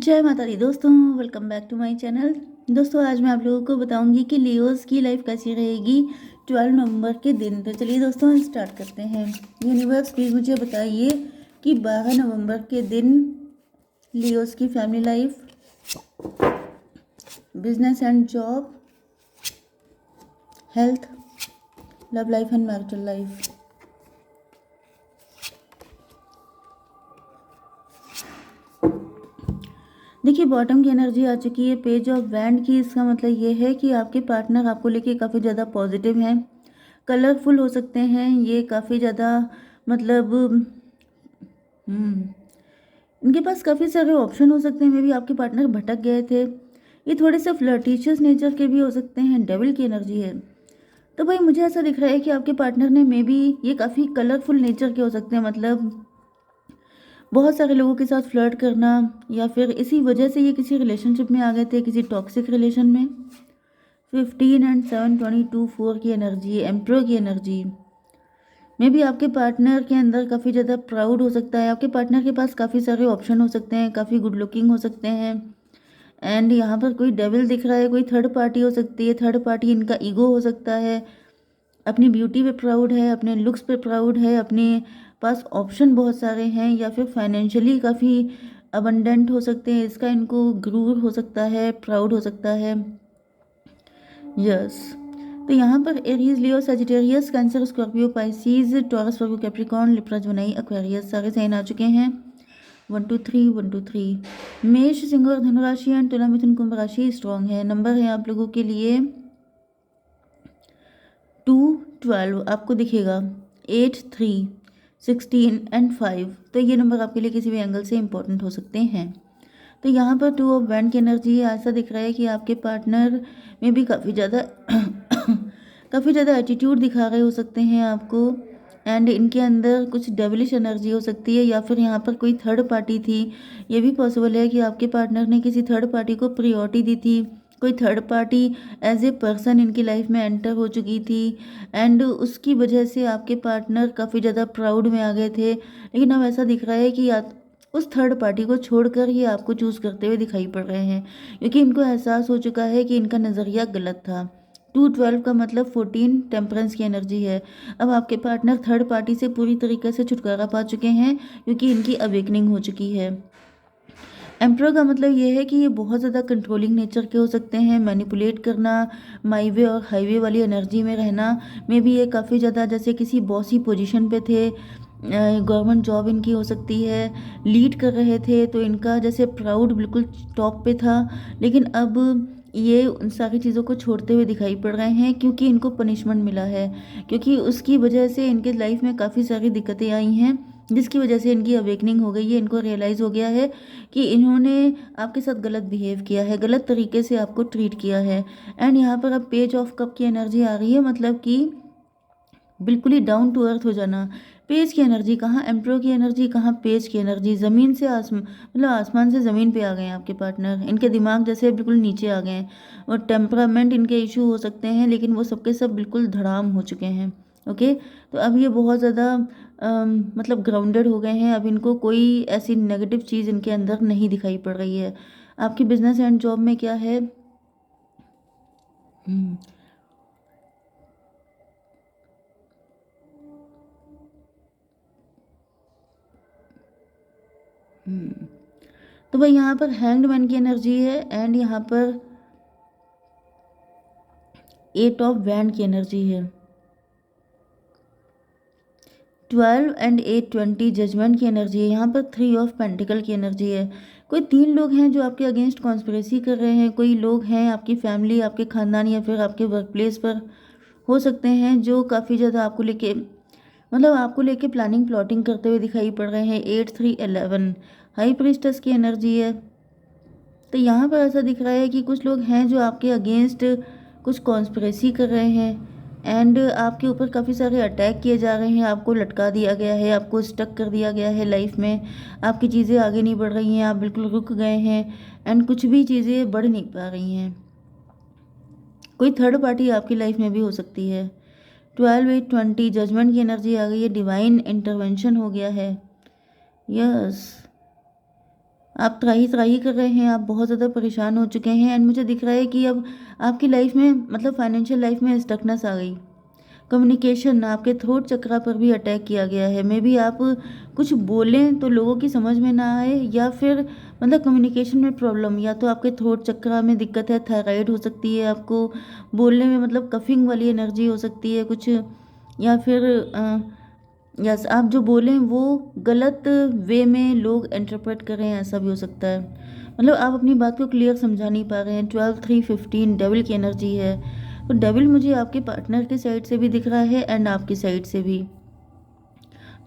जय माता दी दोस्तों, welcome back to my channel. दोस्तों आज मैं आप लोगों को बताऊंगी कि लियोस की लाइफ कैसी रहेगी 12 नवंबर के दिन। तो चलिए दोस्तों स्टार्ट करते हैं। यूनिवर्स प्लीज़ मुझे बताइए कि 12 नवंबर के दिन लियोस की family life, business and job, health, love life and marital life. देखिए बॉटम की एनर्जी आ चुकी है पेज ऑफ वैंड की। इसका मतलब ये है कि आपके पार्टनर आपको लेके काफ़ी ज़्यादा पॉजिटिव हैं, कलरफुल हो सकते हैं ये काफ़ी ज़्यादा, मतलब इनके पास काफ़ी सारे ऑप्शन हो सकते हैं। मे बी आपके पार्टनर भटक गए थे। ये थोड़े से फ्लर्टिशियस नेचर के भी हो सकते हैं। डेविल की एनर्जी है। तो भाई मुझे ऐसा दिख रहा है कि आपके पार्टनर ने मे बी ये काफ़ी कलरफुल नेचर के हो सकते हैं, मतलब बहुत सारे लोगों के साथ फ्लर्ट करना, या फिर इसी वजह से ये किसी रिलेशनशिप में आ गए थे, किसी टॉक्सिक रिलेशन में। 15 एंड 7 22 4 की एनर्जी, एम्प्रो की एनर्जी। मे बी आपके पार्टनर के अंदर काफ़ी ज़्यादा प्राउड हो सकता है। आपके पार्टनर के पास काफ़ी सारे ऑप्शन हो सकते हैं, काफ़ी गुड लुकिंग हो सकते हैं। एंड यहाँ पर कोई डेविल दिख रहा है, कोई थर्ड पार्टी हो सकती है। थर्ड पार्टी इनका ईगो हो सकता है, अपनी ब्यूटी पे प्राउड है, अपने लुक्स पे प्राउड है, अपने पास ऑप्शन बहुत सारे हैं, या फिर फाइनेंशियली काफ़ी अबंडेंट हो सकते हैं। इसका इनको गुरूर हो सकता है, प्राउड हो सकता है। यस तो यहाँ पर Aries, Leo, Sagittarius, Cancer, Scorpio, Pisces, Taurus, Virgo, Capricorn, Libra, Gemini, Aquarius सारे साइन आ चुके हैं। 1 2 3 1 2 3। मेष, सिंह और धनुराशि एंड तुला, मिथुन, कुंभ राशि स्ट्रॉन्ग है। नंबर है आप लोगों के लिए 2 12 आपको दिखेगा, 8 3 16 एंड 5। तो ये नंबर आपके लिए किसी भी एंगल से इंपॉर्टेंट हो सकते हैं। तो यहाँ पर 2 ऑफ वैंड की एनर्जी है। ऐसा दिख रहा है कि आपके पार्टनर में भी काफ़ी ज़्यादा काफ़ी ज़्यादा एटीट्यूड दिखा रहे हो सकते हैं आपको। एंड इनके अंदर कुछ डेविलिश एनर्जी हो सकती है, या फिर यहाँ पर कोई थर्ड पार्टी थी। ये भी पॉसिबल है कि आपके पार्टनर ने किसी थर्ड पार्टी को प्रियोरिटी दी थी। कोई third party as a person इनकी लाइफ में एंटर हो चुकी थी, एंड उसकी वजह से आपके पार्टनर काफ़ी ज़्यादा प्राउड में आ गए थे। लेकिन अब ऐसा दिख रहा है कि या उस थर्ड पार्टी को छोड़कर ही आपको चूज़ करते हुए दिखाई पड़ रहे हैं, क्योंकि इनको एहसास हो चुका है कि इनका नज़रिया गलत था। 2 12 का मतलब 14 टेम्परेंस की एनर्जी है। अब आपके पार्टनर थर्ड पार्टी से पूरी तरीके से छुटकारा पा चुके हैं, क्योंकि इनकी अवेकनिंग हो चुकी है। एम्प्रो का मतलब ये है कि ये बहुत ज़्यादा कंट्रोलिंग नेचर के हो सकते हैं, मैनिपुलेट करना, माईवे और हाईवे वाली एनर्जी में रहना। मे बी ये काफ़ी ज़्यादा जैसे किसी बॉसी पोजीशन पे थे, गवर्नमेंट जॉब इनकी हो सकती है, लीड कर रहे थे, तो इनका जैसे प्राउड बिल्कुल टॉप पे था। लेकिन अब ये उन सारी चीज़ों को छोड़ते हुए दिखाई पड़ रहे हैं, क्योंकि इनको पनिशमेंट मिला है, क्योंकि उसकी वजह से इनके लाइफ में काफ़ी सारी दिक्कतें आई हैं, जिसकी वजह से इनकी अवेकनिंग हो गई है। इनको रियलाइज़ हो गया है कि इन्होंने आपके साथ गलत बिहेव किया है, गलत तरीके से आपको ट्रीट किया है। एंड यहाँ पर अब पेज ऑफ कप की एनर्जी आ रही है, मतलब कि बिल्कुल ही डाउन टू अर्थ हो जाना। पेज की एनर्जी कहाँ, एम्प्रो की एनर्जी कहाँ, पेज की एनर्जी। ज़मीन से मतलब आसमान से ज़मीन पे आ गए हैं आपके पार्टनर। इनके दिमाग जैसे बिल्कुल नीचे आ गए हैं, और टेम्परामेंट इनके इशू हो सकते हैं, लेकिन वो सबके सब बिल्कुल धड़ाम हो चुके हैं। ओके तो अब ये बहुत ज़्यादा मतलब ग्राउंडेड हो गए हैं। अब इनको कोई ऐसी नेगेटिव चीज़ इनके अंदर नहीं दिखाई पड़ रही है। आपकी बिजनेस एंड जॉब में क्या है? हम्म हम्म तो भाई यहाँ पर हैंग्ड मैन की एनर्जी है, एंड यहाँ पर 8 ऑफ वैंड की एनर्जी है। 12 एंड 8 20 जजमेंट की एनर्जी है। यहाँ पर 3 ऑफ पेंटिकल की एनर्जी है। कोई 3 लोग हैं जो आपके अगेंस्ट कॉन्स्पिरेसी कर रहे हैं। कोई लोग हैं आपकी फैमिली, आपके खानदान, या फिर आपके वर्क प्लेस पर हो सकते हैं, जो काफ़ी ज़्यादा आपको लेके, मतलब आपको लेके प्लानिंग प्लॉटिंग करते हुए दिखाई पड़ रहे हैं। 8 3 11 हाई प्रीस्टस की एनर्जी है। तो यहाँ पर ऐसा दिख रहा है कि कुछ लोग हैं जो आपके अगेंस्ट कुछ कॉन्स्पिरेसी कर रहे हैं, एंड आपके ऊपर काफ़ी सारे अटैक किए जा रहे हैं। आपको लटका दिया गया है, आपको स्टक कर दिया गया है लाइफ में। आपकी चीज़ें आगे नहीं बढ़ रही हैं, आप बिल्कुल रुक गए हैं, एंड कुछ भी चीज़ें बढ़ नहीं पा रही हैं। कोई थर्ड पार्टी आपकी लाइफ में भी हो सकती है। 12 8 20 जजमेंट की एनर्जी आ गई है। डिवाइन इंटरवेंशन हो गया है। यस आप त्राही कर रहे हैं, आप बहुत ज़्यादा परेशान हो चुके हैं एंड मुझे दिख रहा है कि अब आपकी लाइफ में मतलब फाइनेंशियल लाइफ में स्टकनेस आ गई। कम्युनिकेशन आपके थ्रोट चक्रा पर भी अटैक किया गया है। मे बी आप कुछ बोलें तो लोगों की समझ में ना आए, या फिर मतलब कम्युनिकेशन में प्रॉब्लम, या तो आपके थ्रोट चक्रा में दिक्कत है, थायराइड हो सकती है, आपको बोलने में मतलब कफिंग वाली एनर्जी हो सकती है कुछ, या फिर यस आप जो बोलें वो गलत वे में लोग इंटरप्रेट कर रहे हैं, ऐसा भी हो सकता है। मतलब आप अपनी बात को क्लियर समझा नहीं पा रहे हैं। 12 3 15 डेविल की एनर्जी है, तो डेविल मुझे आपके पार्टनर की साइड से भी दिख रहा है एंड आपकी साइड से भी।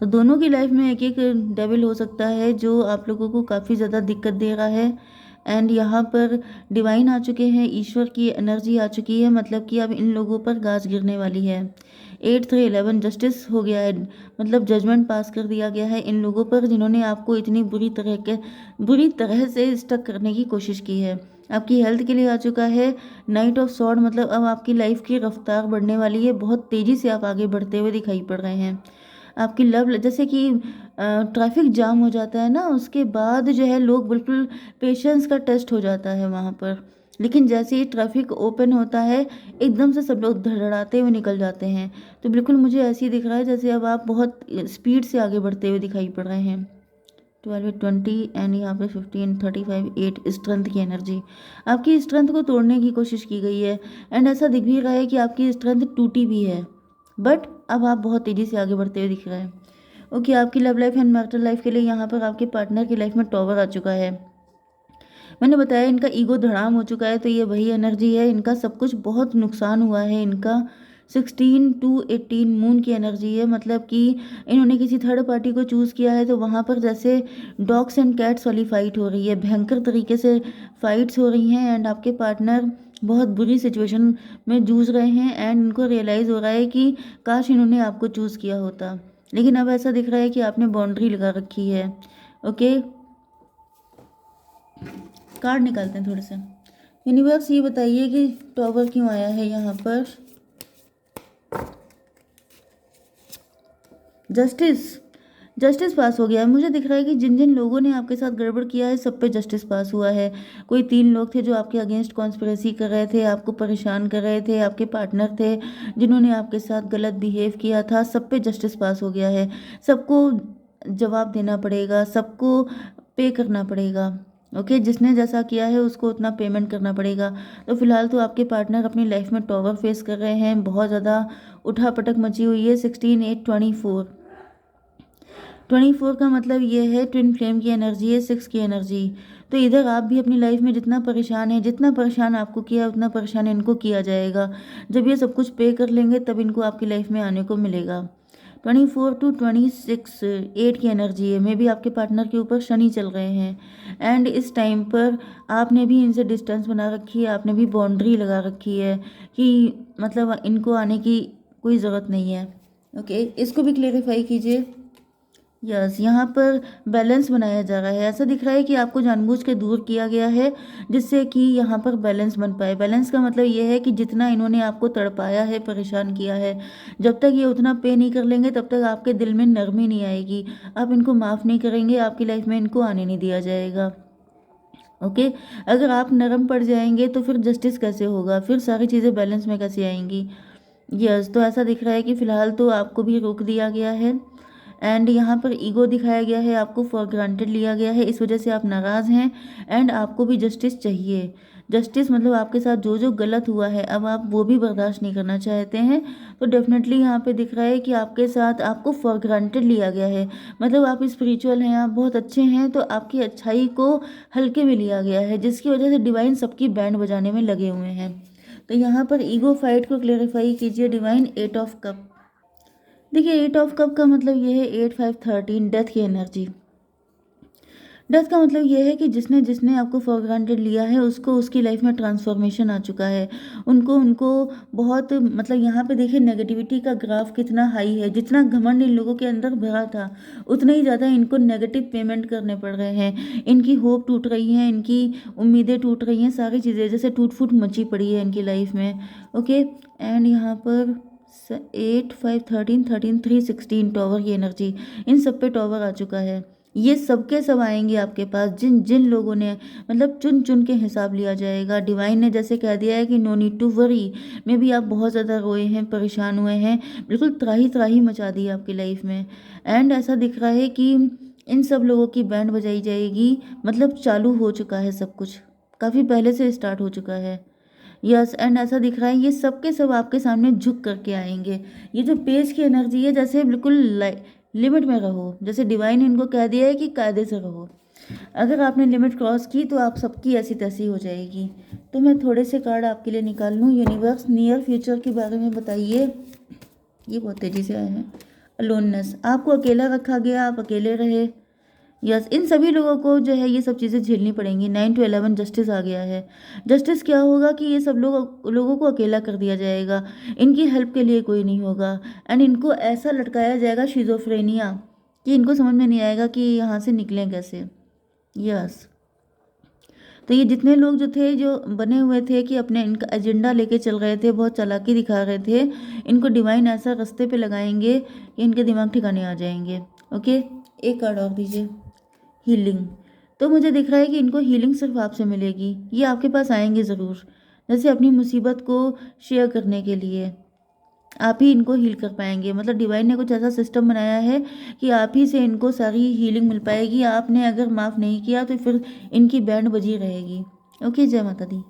तो दोनों की लाइफ में एक एक डेविल हो सकता है जो आप लोगों को काफ़ी ज़्यादा दिक्कत दे रहा है। एंड यहाँ पर डिवाइन आ चुके हैं, ईश्वर की एनर्जी आ चुकी है, मतलब कि अब इन लोगों पर गाज गिरने वाली है। 8 3 11 जस्टिस हो गया है, मतलब जजमेंट पास कर दिया गया है इन लोगों पर जिन्होंने आपको इतनी बुरी तरह से स्टक करने की कोशिश की है। आपकी हेल्थ के लिए आ चुका है नाइट ऑफ सॉर्ड, मतलब अब आपकी लाइफ की रफ्तार बढ़ने वाली है, बहुत तेज़ी से आप आगे बढ़ते हुए दिखाई पड़ रहे हैं। आपकी लव जैसे कि ट्रैफिक जाम हो जाता है ना, उसके बाद जो है लोग बिल्कुल पेशेंस का टेस्ट हो जाता है वहाँ पर, लेकिन जैसे ही ट्रैफिक ओपन होता है एकदम से सब लोग धड़ाते हुए निकल जाते हैं। तो बिल्कुल मुझे ऐसे ही दिख रहा है जैसे अब आप बहुत स्पीड से आगे बढ़ते हुए दिखाई पड़ रहे हैं। 12 20 एंड यहाँ पे 15 35 8 स्ट्रेंथ की एनर्जी, आपकी स्ट्रेंथ को तोड़ने की कोशिश की गई है एंड ऐसा दिख भी रहा है कि आपकी स्ट्रेंथ टूटी भी है, बट अब आप बहुत तेज़ी से आगे बढ़ते हुए दिख रहे हैं। ओके, आपकी love life and marital life के लिए यहाँ पर आपके पार्टनर की लाइफ में टॉवर आ चुका है। मैंने बताया इनका ईगो धड़ाम हो चुका है, तो ये वही एनर्जी है, इनका सब कुछ बहुत नुकसान हुआ है। इनका 16 to 18 मून की एनर्जी है, मतलब कि इन्होंने किसी थर्ड पार्टी को चूज़ किया है, तो वहाँ पर जैसे डॉग्स एंड कैट्स वाली फाइट हो रही है, भयंकर तरीके से फाइट्स हो रही हैं एंड आपके पार्टनर बहुत बुरी सिचुएशन में जूझ रहे हैं एंड इनको रियलाइज़ हो रहा है कि काश इन्होंने आपको चूज़ किया होता, लेकिन अब ऐसा दिख रहा है कि आपने बाउंड्री लगा रखी है। ओके, कार्ड निकालते हैं थोड़े से। यूनिवर्स ये बताइए कि टॉवर क्यों आया है यहाँ पर। जस्टिस, जस्टिस पास हो गया है। मुझे दिख रहा है कि जिन जिन लोगों ने आपके साथ गड़बड़ किया है सब पे जस्टिस पास हुआ है। कोई 3 लोग थे जो आपके अगेंस्ट कॉन्स्पिरेसी कर रहे थे, आपको परेशान कर रहे थे, आपके पार्टनर थे जिन्होंने आपके साथ गलत बिहेव किया था, सब पे जस्टिस पास हो गया है। सबको जवाब देना पड़ेगा, सबको पे करना पड़ेगा। ओके, जिसने जैसा किया है उसको उतना पेमेंट करना पड़ेगा। तो फिलहाल तो आपके पार्टनर अपनी लाइफ में टॉवर फेस कर रहे हैं, बहुत ज़्यादा उठापटक मची हुई है। 16 8 24 का मतलब ये है ट्विन फ्लेम की एनर्जी है, 6 की एनर्जी। तो इधर आप भी अपनी लाइफ में जितना परेशान है, जितना परेशान आपको किया उतना परेशान इनको किया जाएगा। जब ये सब कुछ पे कर लेंगे तब इनको आपकी लाइफ में आने को मिलेगा। 24 to 26 8 की एनर्जी है। मे भी आपके पार्टनर के ऊपर शनि चल रहे हैं एंड इस टाइम पर आपने भी इनसे डिस्टेंस बना रखी है, आपने भी बाउंड्री लगा रखी है कि मतलब इनको आने की कोई ज़रूरत नहीं है। ओके, इसको भी क्लेरिफाई कीजिए। यस, यहाँ पर बैलेंस बनाया जा रहा है। ऐसा दिख रहा है कि आपको जानबूझ के दूर किया गया है जिससे कि यहाँ पर बैलेंस बन पाए। बैलेंस का मतलब ये है कि जितना इन्होंने आपको तड़पाया है, परेशान किया है, जब तक ये उतना पे नहीं कर लेंगे तब तक आपके दिल में नरमी नहीं आएगी। आप इनको माफ़ नहीं करेंगे, आपकी लाइफ में इनको आने नहीं दिया जाएगा। ओके, अगर आप नरम पड़ जाएंगे तो फिर जस्टिस कैसे होगा, फिर सारी चीज़ें बैलेंस में कैसे आएंगी। यस, तो ऐसा दिख रहा है कि फ़िलहाल तो आपको भी रोक दिया गया है एंड यहाँ पर ईगो दिखाया गया है, आपको फॉर ग्रांटेड लिया गया है, इस वजह से आप नाराज़ हैं एंड आपको भी जस्टिस चाहिए। जस्टिस मतलब आपके साथ जो जो गलत हुआ है अब आप वो भी बर्दाश्त नहीं करना चाहते हैं। तो डेफिनेटली यहाँ पे दिख रहा है कि आपके साथ आपको फॉर ग्रांटेड लिया गया है, मतलब आप स्पिरिचुअल हैं, आप बहुत अच्छे हैं, तो आपकी अच्छाई को हल्के में लिया गया है, जिसकी वजह से डिवाइन सबकी बैंड बजाने में लगे हुए हैं। तो यहाँ पर ईगो फाइट को क्लेरिफाई कीजिए डिवाइन। 8 ऑफ कप, देखिए 8 ऑफ कप का मतलब ये है 8 5 13 डेथ की एनर्जी। डेथ का मतलब ये है कि जिसने जिसने आपको फॉर ग्रांटेड लिया है उसको उसकी लाइफ में ट्रांसफॉर्मेशन आ चुका है। उनको उनको बहुत मतलब यहाँ पे देखिए नेगेटिविटी का ग्राफ कितना हाई है। जितना घमंड इन लोगों के अंदर भरा था उतना ही ज़्यादा इनको नेगेटिव पेमेंट करने पड़ रहे हैं। इनकी होप टूट रही है, इनकी उम्मीदें टूट रही हैं, सारी चीज़ें जैसे टूट फूट मची पड़ी है इनकी लाइफ में। ओके, एंड यहाँ पर 8 5 13 13 3 16 टॉवर की एनर्जी, इन सब पे टॉवर आ चुका है। ये सब के सब आएंगे आपके पास, जिन जिन लोगों ने मतलब चुन चुन के हिसाब लिया जाएगा। डिवाइन ने जैसे कह दिया है कि नो नीड टू वरी, में भी आप बहुत ज़्यादा रोए हैं, परेशान हुए हैं, बिल्कुल त्राही त्राही मचा दी है आपकी लाइफ में। एंड ऐसा दिख रहा है कि इन सब लोगों की बैंड बजाई जाएगी, मतलब चालू हो चुका है सब कुछ, काफ़ी पहले से स्टार्ट हो चुका है। यस, एंड ऐसा दिख रहा है ये सब के सब आपके सामने झुक करके आएंगे। ये जो पेज की एनर्जी है, जैसे बिल्कुल लिमिट में रहो, जैसे डिवाइन इनको कह दिया है कि कायदे से रहो। अगर आपने लिमिट क्रॉस की तो आप सबकी ऐसी तैसी हो जाएगी। तो मैं थोड़े से कार्ड आपके लिए निकाल लूँ। यूनिवर्स नियर फ्यूचर के बारे में बताइए। ये बहुत तेज़ी से आए हैं। अलोननेस, आपको अकेला रखा गया, आप अकेले रहे। यस, इन सभी लोगों को जो है ये सब चीज़ें झेलनी पड़ेंगी। 9 to 11 जस्टिस आ गया है। जस्टिस क्या होगा कि ये सब लोगों को अकेला कर दिया जाएगा, इनकी हेल्प के लिए कोई नहीं होगा। एंड इनको ऐसा लटकाया जाएगा शिजोफ्रेनिया कि इनको समझ में नहीं आएगा कि यहाँ से निकलें कैसे। यस, तो ये जितने लोग जो थे, जो बने हुए थे कि अपने इनका एजेंडा लेके चल रहे थे, बहुत चालाकी दिखा रहे थे, इनको डिवाइन ऐसा रास्ते पे लगाएंगे कि इनके दिमाग ठिकाने आ जाएंगे। ओके, एक कार्ड और दीजिए। हीलिंग, तो मुझे दिख रहा है कि इनको हीलिंग सिर्फ आपसे मिलेगी। ये आपके पास आएंगे ज़रूर, जैसे अपनी मुसीबत को शेयर करने के लिए। आप ही इनको हील कर पाएंगे, मतलब डिवाइन ने कुछ ऐसा सिस्टम बनाया है कि आप ही से इनको सारी हीलिंग मिल पाएगी। आपने अगर माफ़ नहीं किया तो फिर इनकी बैंड बजी रहेगी। ओके, जय माता दी।